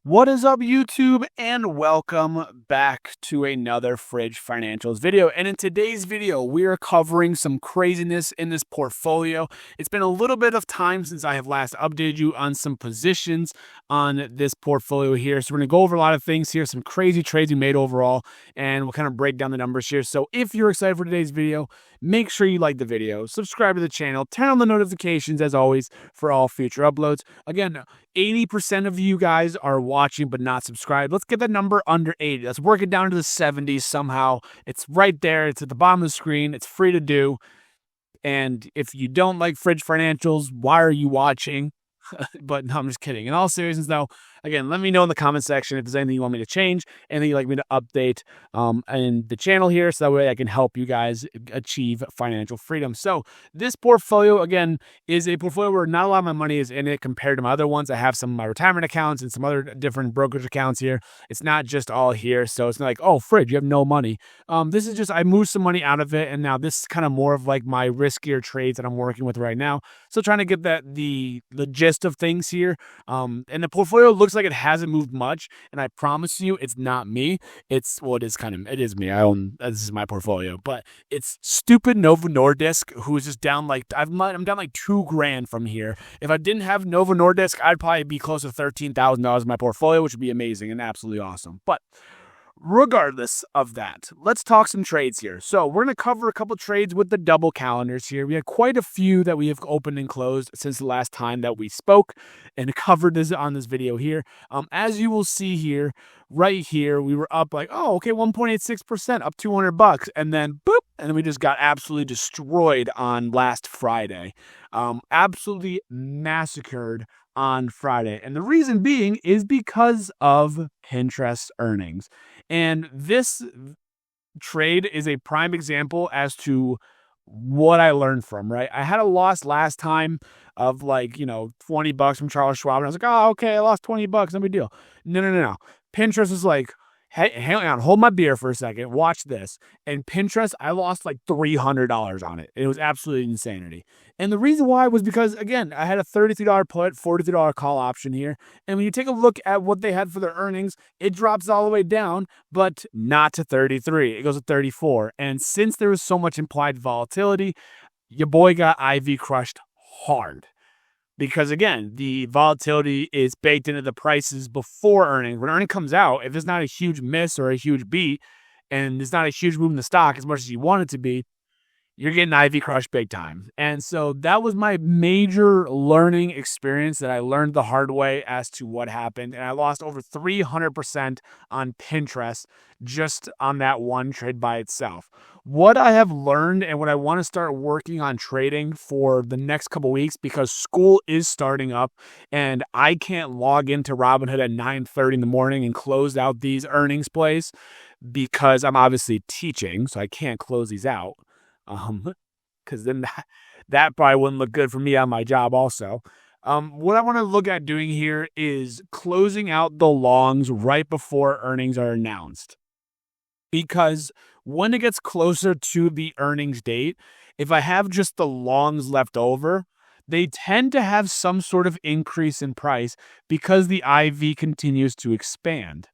What is up, YouTube, and welcome back to another Fridge Financials video. And in today's video, we are covering some craziness in this portfolio. It's been a little bit of time since I have last updated you on some positions on this portfolio here. So we're going to go over a lot of things here, some crazy trades we made overall, and we'll kind of break down the numbers here. So if you're excited for today's video, make sure you like the video, subscribe to the channel, turn on the notifications as always for all future uploads. Again, 80% of you guys are watching but not subscribed. Let's get that number under 80. Let's work it down to the 70s somehow. It's right there. It's at the bottom of the screen. It's free to do. And if you don't like Fridge Financials, why are you watching? But no, I'm just kidding. In all seriousness, though, again, let me know in the comment section if there's anything you want me to change, anything you'd like me to update in the channel here, so that way I can help you guys achieve financial freedom. So this portfolio, again, is a portfolio where not a lot of my money is in it compared to my other ones. I have some of my retirement accounts and some other different brokerage accounts here. It's not just all here, so it's not like, oh, Fridge, you have no money. This is just, I moved some money out of it, and now this is kind of more of like my riskier trades that I'm working with right now. So trying to get the gist of things here. And the portfolio looks like it hasn't moved much, and I promise you it's not me. It is me. This is my portfolio, but it's stupid Novo Nordisk, who is just down like, I'm down like $2,000 from here. If I didn't have Novo Nordisk, I'd probably be close to $13,000 in my portfolio, which would be amazing and absolutely awesome. But regardless of that, let's talk some trades here. So we're going to cover a couple trades with the double calendars here. We had quite a few that we have opened and closed since the last time that we spoke and covered this on this video here. As you will see here, right here, we were up like, oh, okay, 1.86%, up $200, and then boop, and then we just got absolutely destroyed on last Friday. Absolutely massacred on Friday. And the reason being is because of Pinterest earnings. And this trade is a prime example as to what I learned from, right? I had a loss last time of like, $20 from Charles Schwab. And I was like, oh, okay, I lost $20. No big deal. No. Pinterest was like, hey, hang on, hold my beer for a second. Watch this. And Pinterest, I lost like $300 on it. It was absolutely insanity. And the reason why was because, again, I had a $33 put, $43 call option here. And when you take a look at what they had for their earnings, it drops all the way down, but not to 33. It goes to 34. And since there was so much implied volatility, your boy got IV crushed hard. Because, again, the volatility is baked into the prices before earnings. When earning comes out, if there's not a huge miss or a huge beat, and there's not a huge move in the stock as much as you want it to be, you're getting IV crushed big time. And so that was my major learning experience that I learned the hard way as to what happened. And I lost over 300% on Pinterest just on that one trade by itself. What I have learned and what I want to start working on trading for the next couple weeks, because school is starting up and I can't log into Robinhood at 9:30 in the morning and close out these earnings plays because I'm obviously teaching, so I can't close these out. Because then that probably wouldn't look good for me on my job also. What I want to look at doing here is closing out the longs right before earnings are announced. Because when it gets closer to the earnings date, if I have just the longs left over, they tend to have some sort of increase in price because the IV continues to expand.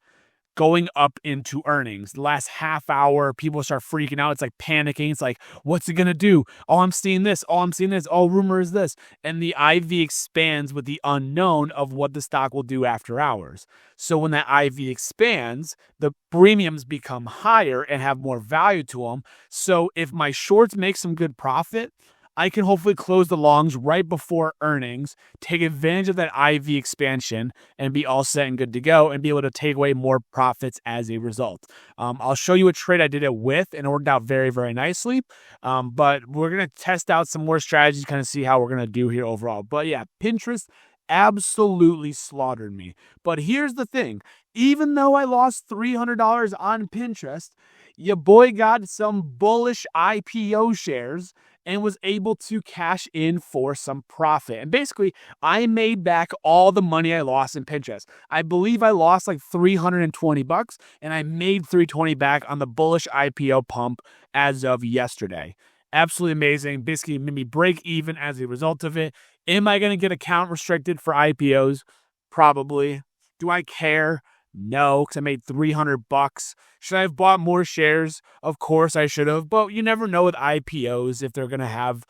Going up into earnings. The last half hour, people start freaking out. It's like panicking. It's like, what's it going to do? Oh, I'm seeing this. Oh, I'm seeing this. Oh, rumor is this. And the IV expands with the unknown of what the stock will do after hours. So when that IV expands, the premiums become higher and have more value to them. So if my shorts make some good profit, I can hopefully close the longs right before earnings, take advantage of that IV expansion, and be all set and good to go, and be able to take away more profits as a result. I'll show you a trade I did it with, and it worked out very, very nicely. But we're going to test out some more strategies, kind of see how we're going to do here overall. But yeah, Pinterest absolutely slaughtered me. But here's the thing. Even though I lost $300 on Pinterest, your boy got some Bullish IPO shares and was able to cash in for some profit. And basically, I made back all the money I lost in Pinterest. I believe I lost like $320, and I made $320 back on the Bullish IPO pump as of yesterday. Absolutely amazing. Basically, made me break even as a result of it. Am I going to get account restricted for IPOs? Probably. Do I care? No, because I made $300. Should I have bought more shares? Of course I should have, but you never know with IPOs if they're going to have,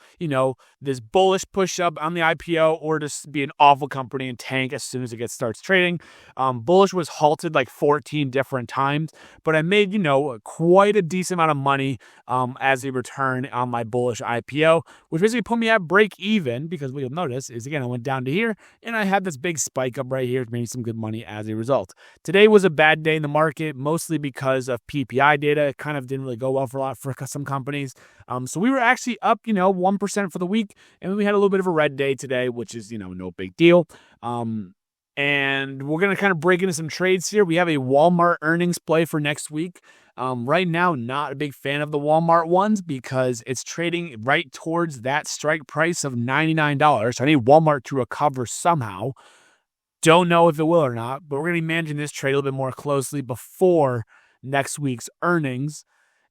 this bullish push up on the IPO or just be an awful company and tank as soon as it starts trading. Bullish was halted like 14 different times, but I made, quite a decent amount of money as a return on my bullish IPO, which basically put me at break even because what you'll notice is, again, I went down to here and I had this big spike up right here, which made me some good money as a result. Today was a bad day in the market, mostly because of PPI data. It kind of didn't really go well for some companies. So we were actually up, 1% for the week, and we had a little bit of a red day today, which is, no big deal. And we're going to kind of break into some trades here. We have a Walmart earnings play for next week. Right now, not a big fan of the Walmart ones because it's trading right towards that strike price of $99. So I need Walmart to recover somehow. Don't know if it will or not, but we're going to be managing this trade a little bit more closely before next week's earnings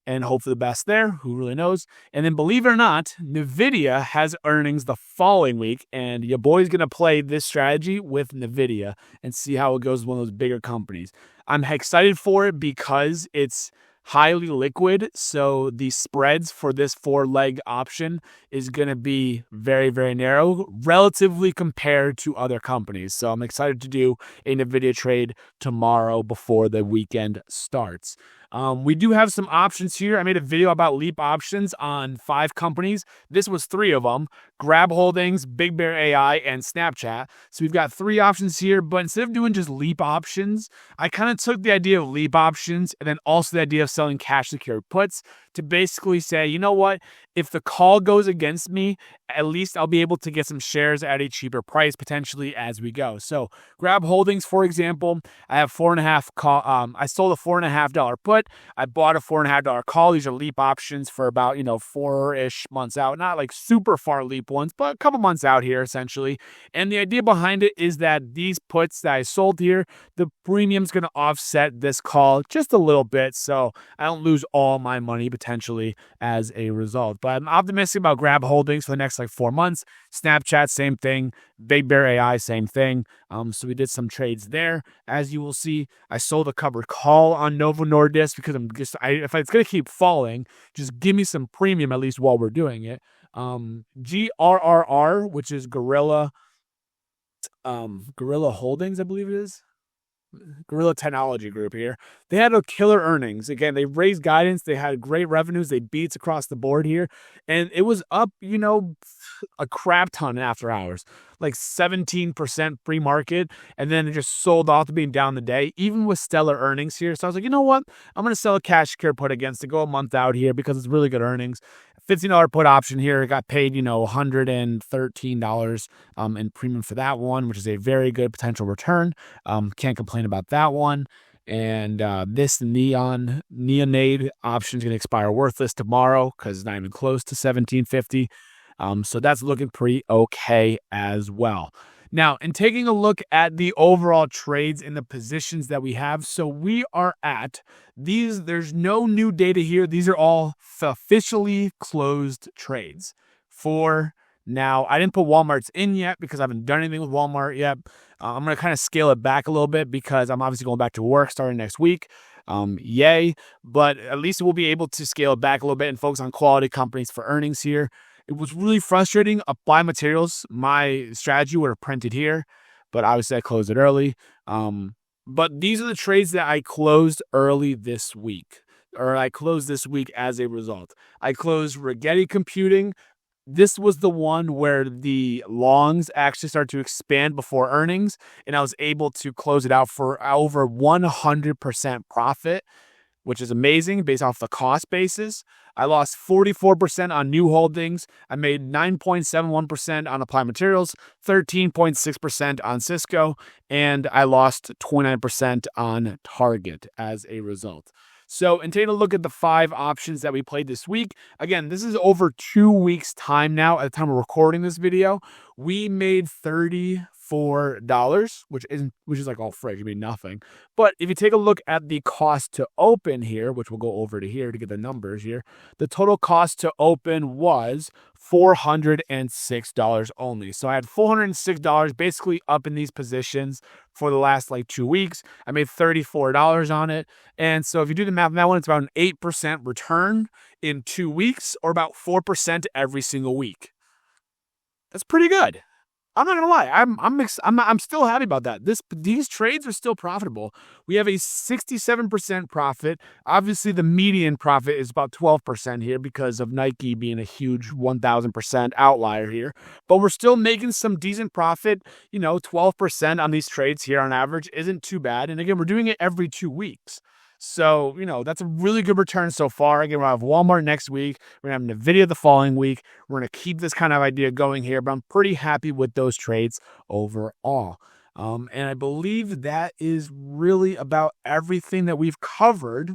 and hope for the best there. Who really knows? And then believe it or not, NVIDIA has earnings the following week, and your boy's going to play this strategy with NVIDIA and see how it goes with one of those bigger companies. I'm excited for it because it's highly liquid, so the spreads for this 4-leg option is going to be very, very narrow relatively compared to other companies. So I'm excited to do a NVIDIA trade tomorrow before the weekend starts. We do have some options here. I made a video about leap options on 5 companies. This was 3 of them: Grab Holdings, Big Bear AI, and Snapchat. So we've got 3 options here, but instead of doing just leap options, I kind of took the idea of leap options and then also the idea of selling cash secured puts to basically say, you know what, if the call goes against me, at least I'll be able to get some shares at a cheaper price potentially as we go. So Grab Holdings, for example, I have $4.5 call. I sold a $4.50 put. I bought a $4.50 call. These are leap options for about 4-ish months out, not like super far leap ones, but a couple months out here essentially. And the idea behind it is that these puts that I sold here, the premium's going to offset this call just a little bit, so I don't lose all my money potentially as a result. But I'm optimistic about Grab Holdings for the next 4 months. Snapchat, same thing. Big Bear AI, same thing. So we did some trades there. As you will see, I sold a covered call on Novo Nordisk because if it's going to keep falling, just give me some premium at least while we're doing it. GRRR, which is Gorilla Holdings, I believe it is. Gorilla Technology Group here. They had a killer earnings. Again, they raised guidance. They had great revenues. They beats across the board here. And it was up, a crap ton after hours, like 17% pre-market. And then it just sold off to being down the day, even with stellar earnings here. So I was like, you know what? I'm going to sell a cash secure put against to go a month out here because it's really good earnings. $15 put option here. It got paid, $113 in premium for that one, which is a very good potential return. Can't complain about that one. And this Neonade option is going to expire worthless tomorrow because it's not even close to $17.50. So that's looking pretty okay as well. Now, in taking a look at the overall trades and the positions that we have, so we are at these, there's no new data here. These are all officially closed trades for now. I didn't put Walmart's in yet because I haven't done anything with Walmart yet. I'm going to kind of scale it back a little bit because I'm obviously going back to work starting next week. Yay. But at least we'll be able to scale it back a little bit and focus on quality companies for earnings here. It was really frustrating. Apply materials, my strategy would have printed here, but obviously I closed it early. But these are the trades that I closed early this week, or I closed this week as a result. I closed Rigetti Computing. This was the one where the longs actually started to expand before earnings, and I was able to close it out for over 100% profit, which is amazing based off the cost basis. I lost 44% on new holdings. I made 9.71% on Applied Materials, 13.6% on Cisco, and I lost 29% on Target as a result. So, in taking a look at the 5 options that we played this week, again, this is over 2 weeks' time now at the time of recording this video. We made $34 $34, which is like all frig, I mean nothing. But if you take a look at the cost to open here, which we'll go over to here to get the numbers here, the total cost to open was $406 only. So I had $406 basically up in these positions for the last like 2 weeks. I made $34 on it. And so if you do the math on that one, it's about an 8% return in 2 weeks, or about 4% every single week. That's pretty good. I'm not gonna lie. I'm still happy about that. These trades are still profitable. We have a 67% profit. Obviously, the median profit is about 12% here because of Nike being a huge 1,000% outlier here. But we're still making some decent profit. 12% on these trades here on average isn't too bad. And again, we're doing it every 2 weeks. So, that's a really good return so far. Again, we'll have Walmart next week. We're going to have NVIDIA the following week. We're going to keep this kind of idea going here, but I'm pretty happy with those trades overall. And I believe that is really about everything that we've covered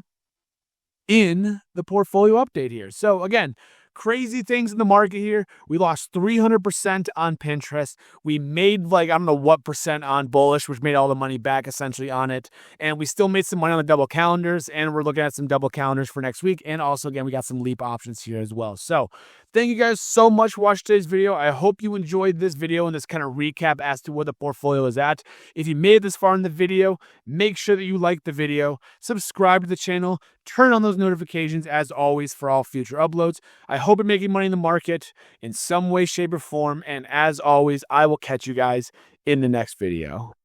in the portfolio update here. So again, crazy things in the market here. We lost 300% on Pinterest. We made I don't know what percent on Bullish, which made all the money back essentially on it. And we still made some money on the double calendars, and we're looking at some double calendars for next week. And also, again, we got some leap options here as well. So thank you guys so much for watching today's video. I hope you enjoyed this video and this kind of recap as to where the portfolio is at. If you made it this far in the video, make sure that you like the video, subscribe to the channel, turn on those notifications as always for all future uploads. I hope you're making money in the market in some way, shape, or form. And as always, I will catch you guys in the next video.